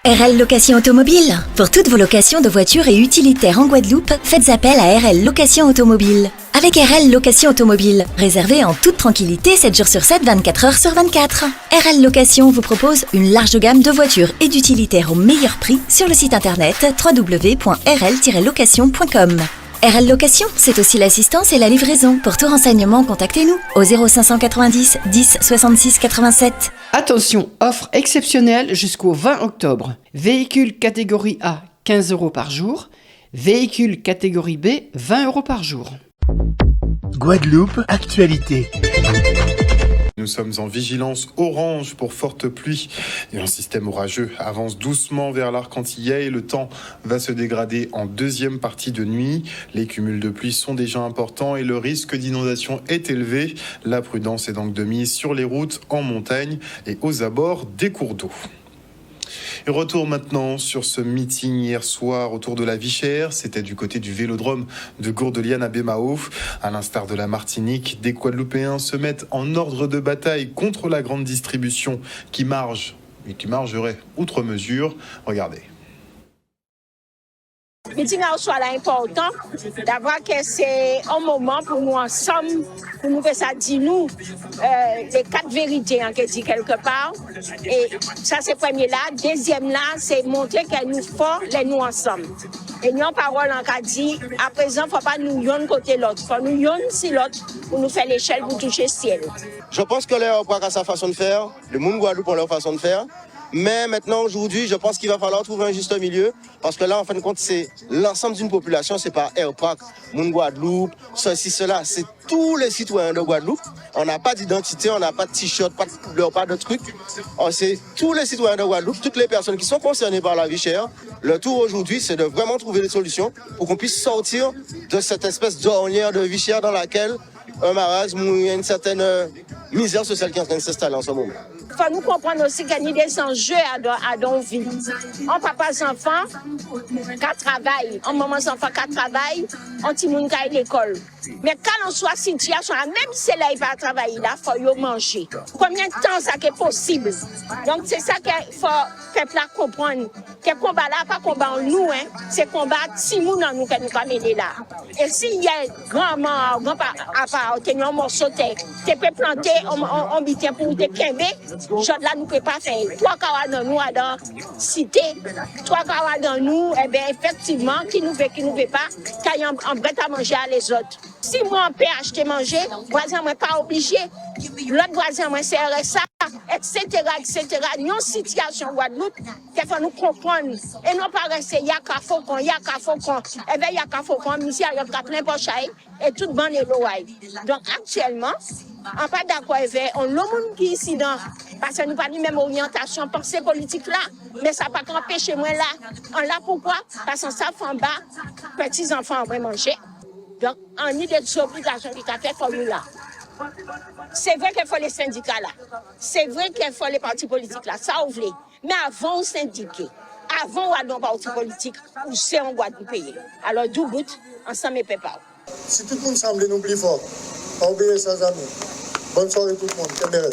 RL Location Automobile. Pour toutes vos locations de voitures et utilitaires en Guadeloupe, faites appel à RL Location Automobile. Avec RL Location Automobile, réservez en toute tranquillité 7 jours sur 7, 24 heures sur 24. RL Location vous propose une large gamme de voitures et d'utilitaires au meilleur prix sur le site internet www.rl-location.com. RL Location, c'est aussi l'assistance et la livraison. Pour tout renseignement, contactez-nous au 0590 10 66 87. Attention, offre exceptionnelle jusqu'au 20 octobre. Véhicule catégorie A, 15 € par jour. Véhicule catégorie B, 20 € par jour. Guadeloupe, actualité. Nous sommes en vigilance orange pour forte pluie et un système orageux avance doucement vers l'arc antillais et le temps va se dégrader en deuxième partie de nuit. Les cumuls de pluie sont déjà importants et le risque d'inondation est élevé. La prudence est donc de mise sur les routes, en montagne et aux abords des cours d'eau. Et retour maintenant sur ce meeting hier soir autour de la Vichère. C'était du côté du vélodrome de Gourdeliane à Bémao. À l'instar de la Martinique, des Guadeloupéens se mettent en ordre de bataille contre la grande distribution qui margerait outre mesure. Regardez. Le meeting soit important d'avoir que c'est un moment pour nous ensemble, pour nous faire ça dit nous les 4 vérités en dit quelque part. Et ça c'est premier là. Deuxième là, c'est montrer que nous forts les nous ensemble. Et nous en parole en cas dit à présent faut pas nous yon côté l'autre, faut nous yon si l'autre pour nous faire l'échelle pour toucher le ciel. Je pense que leur pas à sa façon de faire, le monde Guadeloupe pour leur façon de faire. Mais maintenant, aujourd'hui, je pense qu'il va falloir trouver un juste milieu parce que là, en fin de compte, c'est l'ensemble d'une population, c'est pas Airpark, Moun Guadeloupe, ceci, cela, c'est tous les citoyens de Guadeloupe. On n'a pas d'identité, on n'a pas de t-shirt, pas de couleur, pas de trucs. C'est tous les citoyens de Guadeloupe, toutes les personnes qui sont concernées par la vie chère. Le tour aujourd'hui, c'est de vraiment trouver des solutions pour qu'on puisse sortir de cette espèce d'ornière de vie chère dans laquelle un marasme ou une certaine misère sociale qui est en train de s'installer en ce moment. Il faut nous comprendre aussi qu'il y a des enjeux à nos vies. On papa enfants qui travaillent, on maman enfants qui travaillent, on petit monde qui à l'école. Mais quand on soit situation, même si là il va travailler là, il faut manger. Combien de temps ça est possible? Donc c'est ça qu'il faut peuple là comprendre. Que combat là pas combat en nous c'est combat si nous dans nous que nous pas mener là. Et s'il y a grand à part tenir un morceau de terre, tu peux planter on bitien pour te quember. Jod là nous peut pas faire. 3 kawa dans nous dans cité, 3 kawa dans nous effectivement qui nous veut pas qu'il y a un bret à manger à les autres. Si moi on peut acheter manger, voisin moi pas obligé. L'autre voisin moi c'est RSA, etc. Nous une situation Guadeloupe qu'il faut nous comprendre et non pas rester yaka faucon. Yaka faucon ici il y a plein pochaille et toute bande est loin. Donc actuellement on pas d'accord avec on le monde qui ici dans parce que nous pas même orientation pensée politique là mais ça pas empêcher moi là on là pourquoi parce que ça fait en bas petits enfants vont manger donc on a des obligations qui fait pour nous là c'est vrai qu'il faut les syndicats là c'est vrai qu'il faut les partis politiques là ça ouvre mais avant on syndiquer avant on a parti politique ou c'est on doit payer alors du bout ensemble et pas si tout le monde semble nous plus fort on obéit sans amour. Bonne soirée tout le monde. Caméra.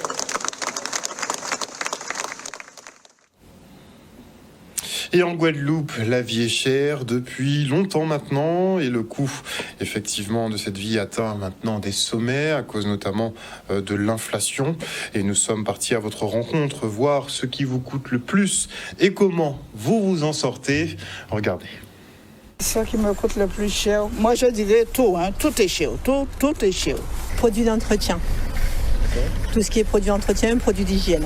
Et en Guadeloupe, la vie est chère depuis longtemps maintenant et le coût effectivement de cette vie atteint maintenant des sommets à cause notamment de l'inflation. Et nous sommes partis à votre rencontre voir ce qui vous coûte le plus et comment vous vous en sortez. Regardez. Ce qui me coûte le plus cher, moi je dirais tout, tout est cher, tout est cher. Produits d'entretien. Tout ce qui est produit d'entretien, produit d'hygiène.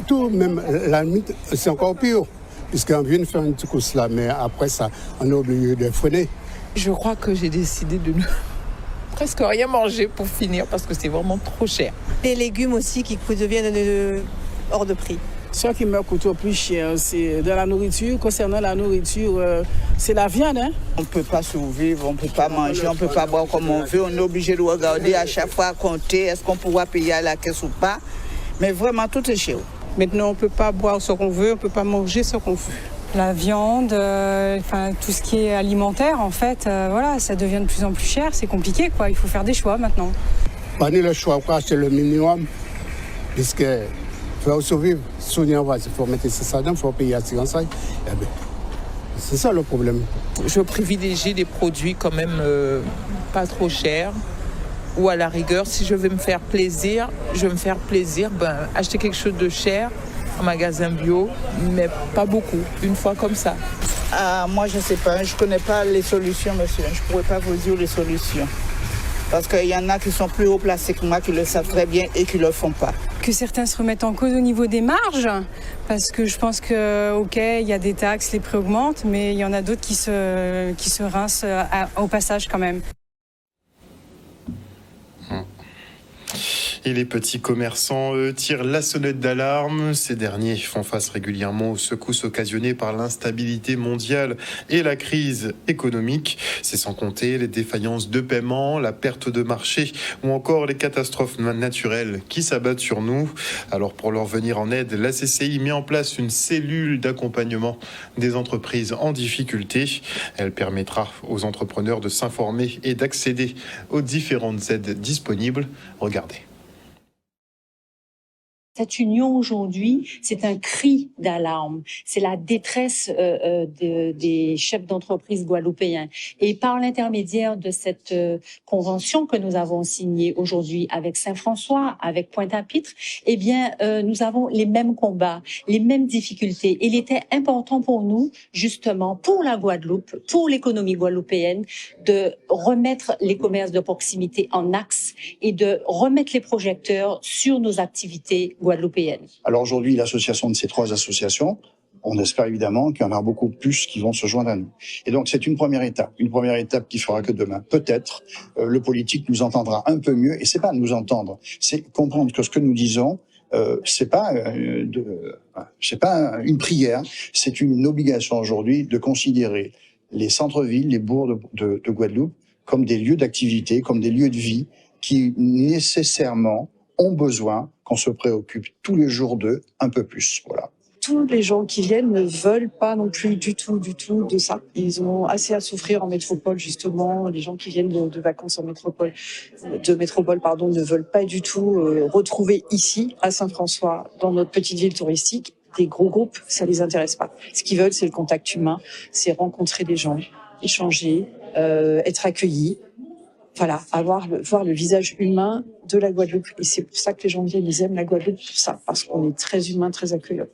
Tout, même la limite, c'est encore pire. Puisqu'on vient de faire une petite course là, mais après ça, on est obligé de freiner. Je crois que j'ai décidé de ne presque rien manger pour finir parce que c'est vraiment trop cher. Les légumes aussi qui deviennent hors de prix. Ce qui me coûte le plus cher, c'est de la nourriture. Concernant la nourriture, c'est la viande. On ne peut pas survivre, on ne peut pas manger, on ne peut pas boire comme on veut. On est obligé de regarder à chaque fois, compter, est-ce qu'on pourra payer à la caisse ou pas. Mais vraiment, tout est cher. Maintenant, on ne peut pas boire ce qu'on veut, on ne peut pas manger ce qu'on veut. La viande, tout ce qui est alimentaire, en fait, ça devient de plus en plus cher. C'est compliqué, quoi. Il faut faire des choix maintenant. Pas ni le choix, c'est le minimum. Puisque faut survivre. Il faut mettre ça dedans, il faut payer l'assurance. C'est ça le problème. Je privilégie des produits quand même pas trop chers. Ou à la rigueur, si je veux me faire plaisir, acheter quelque chose de cher en magasin bio, mais pas beaucoup, une fois comme ça. Ah, moi, je ne sais pas, je ne connais pas les solutions, monsieur. Je ne pourrais pas vous dire les solutions. Parce qu'il y en a qui sont plus haut placés que moi, qui le savent très bien et qui ne le font pas. Que certains se remettent en cause au niveau des marges, parce que je pense que, ok, il y a des taxes, les prix augmentent, mais il y en a d'autres qui se rincent au passage quand même. Et les petits commerçants tirent la sonnette d'alarme. Ces derniers font face régulièrement aux secousses occasionnées par l'instabilité mondiale et la crise économique. C'est sans compter les défaillances de paiement, la perte de marché ou encore les catastrophes naturelles qui s'abattent sur nous. Alors pour leur venir en aide, la CCI met en place une cellule d'accompagnement des entreprises en difficulté. Elle permettra aux entrepreneurs de s'informer et d'accéder aux différentes aides disponibles. Regardez. Cette union aujourd'hui, c'est un cri d'alarme, c'est la détresse des chefs d'entreprise guadeloupéens. Et par l'intermédiaire de cette convention que nous avons signée aujourd'hui avec Saint-François, avec Pointe-à-Pitre, eh bien, nous avons les mêmes combats, les mêmes difficultés. Il était important pour nous, justement, pour la Guadeloupe, pour l'économie guadeloupéenne, de remettre les commerces de proximité en axe et de remettre les projecteurs sur nos activités guadeloupéenne. Alors aujourd'hui, l'association de ces trois associations, on espère évidemment qu'il y en aura beaucoup plus qui vont se joindre à nous. Et donc c'est une première étape qui fera que demain, peut-être, le politique nous entendra un peu mieux. Et c'est pas nous entendre, c'est comprendre que ce que nous disons, c'est pas une prière, c'est une obligation aujourd'hui de considérer les centres-villes, les bourgs de Guadeloupe comme des lieux d'activité, comme des lieux de vie qui nécessairement ont besoin qu'on se préoccupe tous les jours d'eux un peu plus. Voilà. Tous les gens qui viennent ne veulent pas non plus du tout de ça. Ils ont assez à souffrir en métropole, justement. Les gens qui viennent de vacances en métropole, ne veulent pas du tout retrouver ici, à Saint-François, dans notre petite ville touristique, des gros groupes. Ça les intéresse pas. Ce qu'ils veulent, c'est le contact humain, c'est rencontrer des gens, échanger, être accueillis. Voilà, voir le visage humain de la Guadeloupe. Et c'est pour ça que les gens viennent, ils aiment la Guadeloupe pour ça, parce qu'on est très humain, très accueillant.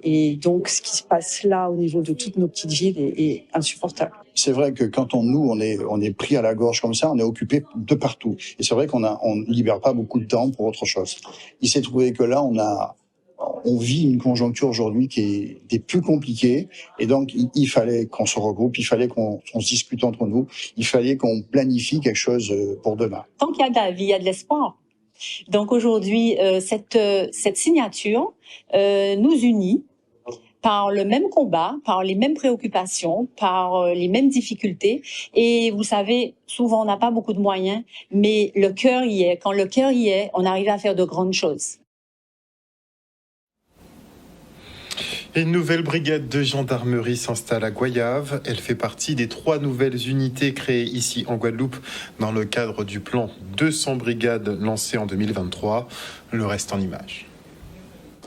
Et donc, ce qui se passe là, au niveau de toutes nos petites villes, est insupportable. C'est vrai que quand on est pris à la gorge comme ça, on est occupé de partout. Et c'est vrai qu'on libère pas beaucoup de temps pour autre chose. Il s'est trouvé que là, on vit une conjoncture aujourd'hui qui est des plus compliquées, et donc il fallait qu'on se regroupe, il fallait qu'on se discute entre nous, il fallait qu'on planifie quelque chose pour demain. Tant qu'il y a de la vie, il y a de l'espoir. Donc aujourd'hui, cette signature nous unit par le même combat, par les mêmes préoccupations, par les mêmes difficultés. Et vous savez, souvent on n'a pas beaucoup de moyens, mais le cœur y est. Quand le cœur y est, on arrive à faire de grandes choses. Une nouvelle brigade de gendarmerie s'installe à Goyave. Elle fait partie des 3 nouvelles unités créées ici en Guadeloupe dans le cadre du plan 200 brigades lancé en 2023. Le reste en images.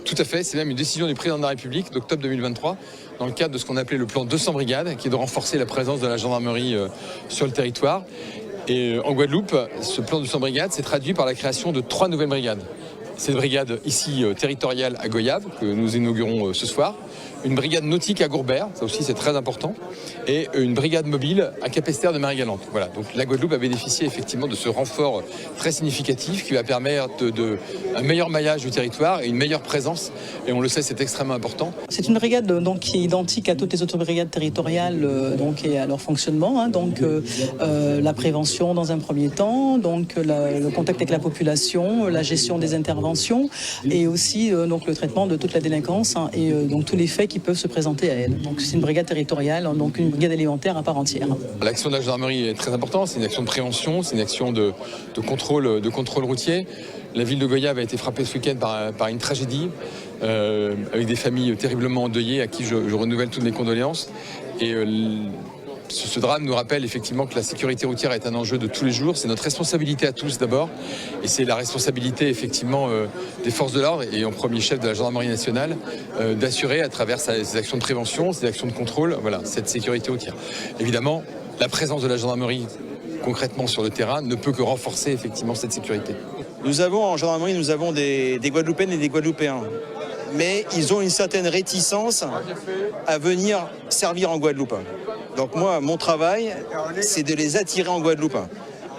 Tout à fait, c'est même une décision du président de la République d'octobre 2023 dans le cadre de ce qu'on appelait le plan 200 brigades, qui est de renforcer la présence de la gendarmerie sur le territoire. Et en Guadeloupe, ce plan 200 brigades s'est traduit par la création de 3 nouvelles brigades. C'est une brigade ici territoriale à Goyave que nous inaugurons ce soir, une brigade nautique à Gourbert, ça aussi c'est très important, et une brigade mobile à Capesterre de Marie-Galante. Voilà, donc la Guadeloupe a bénéficié effectivement de ce renfort très significatif qui va permettre un meilleur maillage du territoire et une meilleure présence, et on le sait, c'est extrêmement important. C'est une brigade donc, qui est identique à toutes les autres brigades territoriales donc, et à leur fonctionnement, la prévention dans un premier temps, donc le contact avec la population, la gestion des interventions et aussi donc, le traitement de toute la délinquance et donc tous les faits qui peuvent se présenter à elle. Donc c'est une brigade territoriale, donc une brigade élémentaire à part entière. L'action de la gendarmerie est très importante, c'est une action de prévention, c'est une action de contrôle routier. La ville de Goyave a été frappée ce week-end par une tragédie, avec des familles terriblement endeuillées à qui je renouvelle toutes mes condoléances. Et Ce drame nous rappelle effectivement que la sécurité routière est un enjeu de tous les jours. C'est notre responsabilité à tous d'abord, et c'est la responsabilité effectivement des forces de l'ordre et en premier chef de la gendarmerie nationale d'assurer à travers ses actions de prévention, ses actions de contrôle, voilà, cette sécurité routière. Évidemment, la présence de la gendarmerie concrètement sur le terrain ne peut que renforcer effectivement cette sécurité. Nous avons en gendarmerie, nous avons des Guadeloupéennes et des Guadeloupéens. Mais ils ont une certaine réticence à venir servir en Guadeloupe. Donc moi, mon travail, c'est de les attirer en Guadeloupe,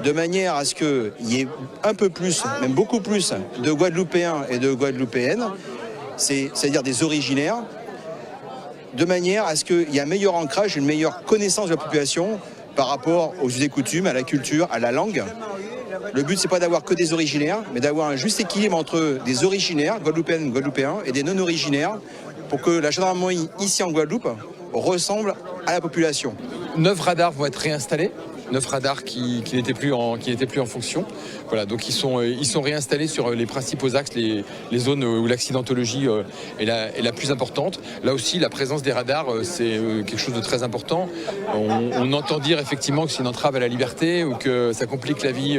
de manière à ce qu'il y ait un peu plus, même beaucoup plus, de Guadeloupéens et de Guadeloupéennes, c'est-à-dire des originaires, de manière à ce qu'il y ait un meilleur ancrage, une meilleure connaissance de la population par rapport aux us et coutumes, à la culture, à la langue. Le but, c'est pas d'avoir que des originaires, mais d'avoir un juste équilibre entre des originaires, Guadeloupéennes, Guadeloupéens, et des non-originaires, pour que la gendarmerie ici en Guadeloupe ressemble à la population. 9 radars vont être réinstallés. 9 radars qui n'étaient plus en fonction. Voilà, donc ils sont réinstallés sur les principaux axes, les zones où l'accidentologie est la plus importante. Là aussi, la présence des radars, c'est quelque chose de très important. On entend dire effectivement que c'est une entrave à la liberté ou que ça complique la vie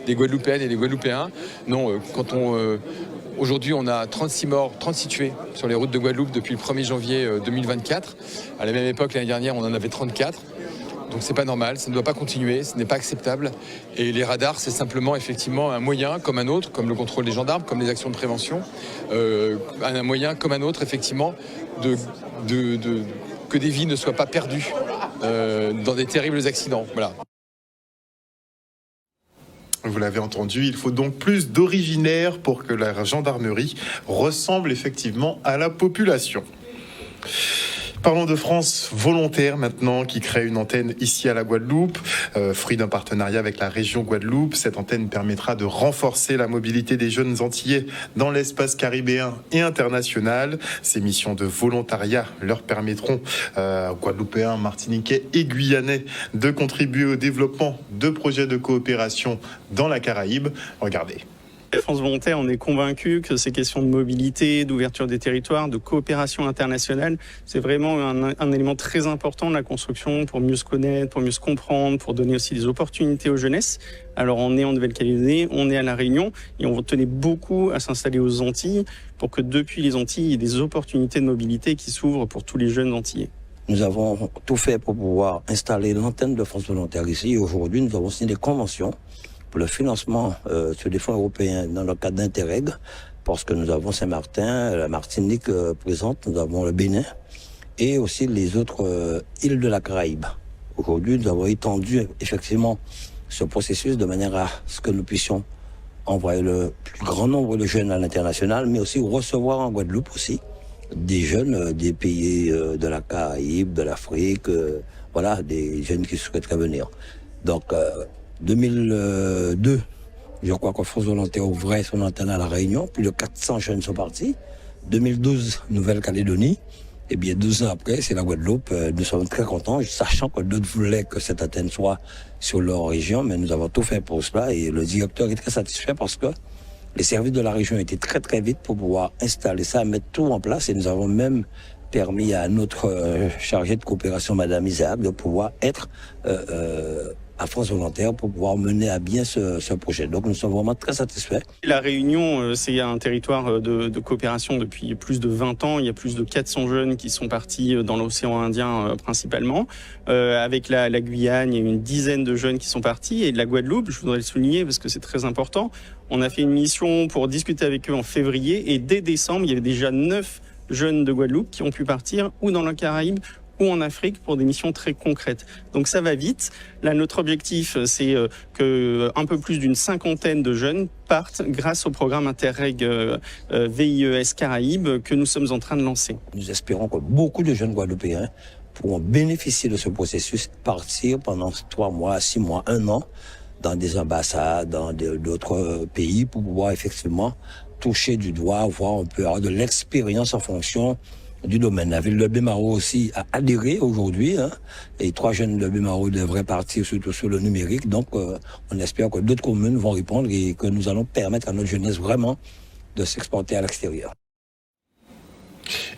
des Guadeloupéennes et des Guadeloupéens. Non, aujourd'hui, on a 36 morts, 36 tués sur les routes de Guadeloupe depuis le 1er janvier 2024. À la même époque, l'année dernière, on en avait 34. Donc c'est pas normal, ça ne doit pas continuer, ce n'est pas acceptable. Et les radars, c'est simplement effectivement un moyen comme un autre, comme le contrôle des gendarmes, comme les actions de prévention, un moyen comme un autre effectivement que des vies ne soient pas perdues dans des terribles accidents. Voilà. Vous l'avez entendu, il faut donc plus d'originaires pour que la gendarmerie ressemble effectivement à la population. Parlons de France Volontaire maintenant, qui crée une antenne ici à la Guadeloupe, fruit d'un partenariat avec la région Guadeloupe. Cette antenne permettra de renforcer la mobilité des jeunes Antillais dans l'espace caribéen et international. Ces missions de volontariat leur permettront aux Guadeloupéens, Martiniquais et Guyanais de contribuer au développement de projets de coopération dans la Caraïbe. Regardez. France Volontaire, on est convaincu que ces questions de mobilité, d'ouverture des territoires, de coopération internationale, c'est vraiment un élément très important de la construction pour mieux se connaître, pour mieux se comprendre, pour donner aussi des opportunités aux jeunesses. Alors on est en Nouvelle-Calédonie, on est à La Réunion et on tenait beaucoup à s'installer aux Antilles pour que depuis les Antilles, il y ait des opportunités de mobilité qui s'ouvrent pour tous les jeunes Antillais. Nous avons tout fait pour pouvoir installer l'antenne de France Volontaire ici. Aujourd'hui, nous avons signé des conventions pour le financement sur des fonds européens dans le cadre d'Interreg, parce que nous avons Saint-Martin, la Martinique présente, nous avons le Bénin et aussi les autres îles de la Caraïbe. Aujourd'hui, nous avons étendu effectivement ce processus de manière à ce que nous puissions envoyer le plus grand nombre de jeunes à l'international, mais aussi recevoir en Guadeloupe aussi des jeunes des pays de la Caraïbe, de l'Afrique, voilà, des jeunes qui souhaiteraient venir. Donc, 2002, je crois que France Volontaire ouvrait son antenne à La Réunion. Plus de 400 jeunes sont partis. 2012, Nouvelle-Calédonie. Et bien 12 ans après, c'est la Guadeloupe. Nous sommes très contents, sachant que d'autres voulaient que cette antenne soit sur leur région, mais nous avons tout fait pour cela. Et le directeur est très satisfait parce que les services de la région étaient très très vite pour pouvoir installer ça, mettre tout en place. Et nous avons même permis à notre chargée de coopération, Madame Isaac, de pouvoir être à France Volontaire pour pouvoir mener à bien ce projet. Donc nous sommes vraiment très satisfaits. La Réunion, c'est un territoire de coopération depuis plus de 20 ans. Il y a plus de 400 jeunes qui sont partis dans l'océan Indien principalement. Avec la Guyane, il y a une dizaine de jeunes qui sont partis. Et de la Guadeloupe, je voudrais le souligner parce que c'est très important, on a fait une mission pour discuter avec eux en février. Et dès décembre, il y avait déjà 9 jeunes de Guadeloupe qui ont pu partir ou dans la Caraïbe ou en Afrique pour des missions très concrètes. Donc ça va vite. Là, notre objectif, c'est que un peu plus d'une 50aine de jeunes partent grâce au programme Interreg VIES Caraïbes que nous sommes en train de lancer. Nous espérons que beaucoup de jeunes Guadeloupéens pourront bénéficier de ce processus, partir pendant 3 mois, 6 mois, 1 an, dans des ambassades, dans d'autres pays, pour pouvoir effectivement toucher du doigt, voir un peu de l'expérience en fonction du domaine. La ville de Bémaro aussi a adhéré aujourd'hui, et 3 jeunes de Bémaro devraient partir surtout sur le numérique. Donc on espère que d'autres communes vont répondre et que nous allons permettre à notre jeunesse vraiment de s'exporter à l'extérieur.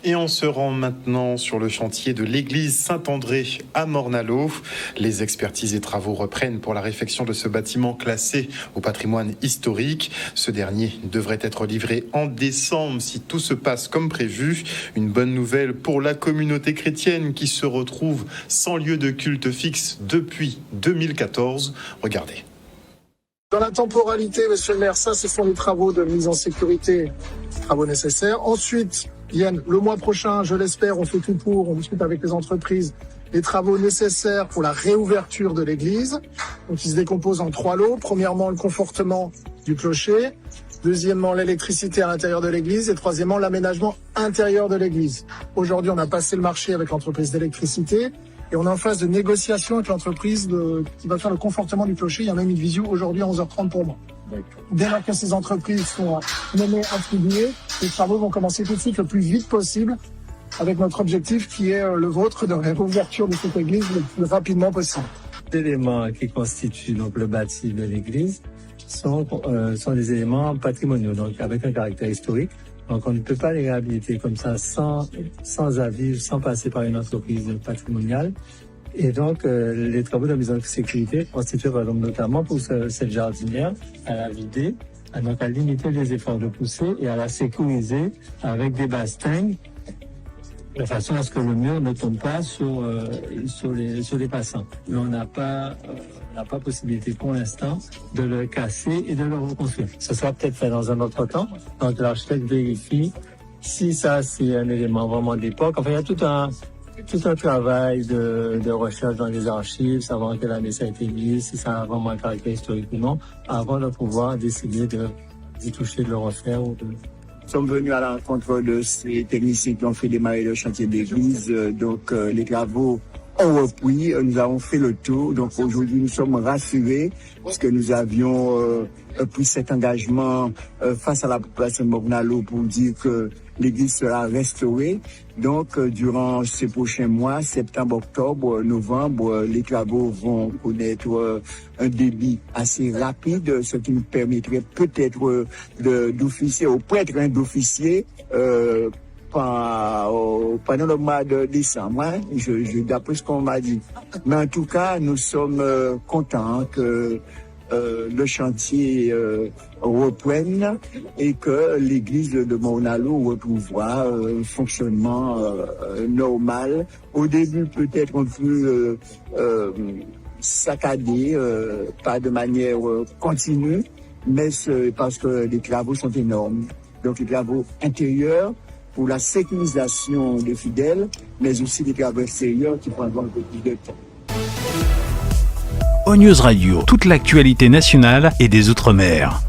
Et on se rend maintenant sur le chantier de l'église Saint-André à Morne-à-l'Eau. Les expertises et travaux reprennent pour la réfection de ce bâtiment classé au patrimoine historique. Ce dernier devrait être livré en décembre si tout se passe comme prévu. Une bonne nouvelle pour la communauté chrétienne qui se retrouve sans lieu de culte fixe depuis 2014. Regardez. Dans la temporalité, monsieur le maire, ça, ce sont les travaux de mise en sécurité, travaux nécessaires. Ensuite, Yann, le mois prochain, je l'espère, on fait tout pour, on discute avec les entreprises, les travaux nécessaires pour la réouverture de l'église. Donc, il se décompose en 3 lots. Premièrement, le confortement du clocher. Deuxièmement, l'électricité à l'intérieur de l'église. Et troisièmement, l'aménagement intérieur de l'église. Aujourd'hui, on a passé le marché avec l'entreprise d'électricité. Et on est en phase de négociation avec l'entreprise qui va faire le confortement du clocher. Il y a même une visio aujourd'hui à 11h30 pour moi. Dès lors que ces entreprises sont nommées, attribuées, les travaux vont commencer tout de suite le plus vite possible avec notre objectif qui est le vôtre de réouverture de cette église le plus rapidement possible. Les éléments qui constituent donc le bâti de l'église sont des éléments patrimoniaux, donc avec un caractère historique. Donc on ne peut pas les réhabiliter comme ça sans avis, sans passer par une entreprise patrimoniale. Et donc les travaux de mise en sécurité constituent notamment pour cette jardinière à la vider, donc à limiter les efforts de poussée et à la sécuriser avec des bastingues de façon à ce que le mur ne tombe pas sur les passants. Mais on n'a pas possibilité pour l'instant de le casser et de le reconstruire. Ce sera peut-être fait dans un autre temps. Donc l'architecte vérifie si ça c'est un élément vraiment d'époque. Enfin, il y a tout un travail de recherche dans les archives, savoir quelle année ça a été mis, si ça a vraiment un caractère historique ou non, avant de pouvoir décider d'y toucher, de le refaire ou de... Nous sommes venus à la rencontre de ces techniciens qui ont fait démarrer le chantier d'église. Donc les travaux ont repris, nous avons fait le tour. Donc aujourd'hui nous sommes rassurés parce que nous avions pris cet engagement face à la population de Morne-à-l'Eau pour dire que l'église sera restaurée. Donc durant ces prochains mois, septembre, octobre, novembre, les travaux vont connaître un débit assez rapide, ce qui nous permettrait peut-être d'officier au prêtre d'officier pendant le mois de décembre, hein, d'après ce qu'on m'a dit. Mais en tout cas, nous sommes contents que le chantier reprenne et que l'église de Morne-à-l'Eau retrouvera un fonctionnement normal. Au début, peut-être un peu saccadé, pas de manière continue, mais c'est parce que les travaux sont énormes. Donc les travaux intérieurs pour la sécurisation des fidèles, mais aussi des travaux extérieurs qui prendront un peu plus de temps. ONews Radio, toute l'actualité nationale et des Outre-mer.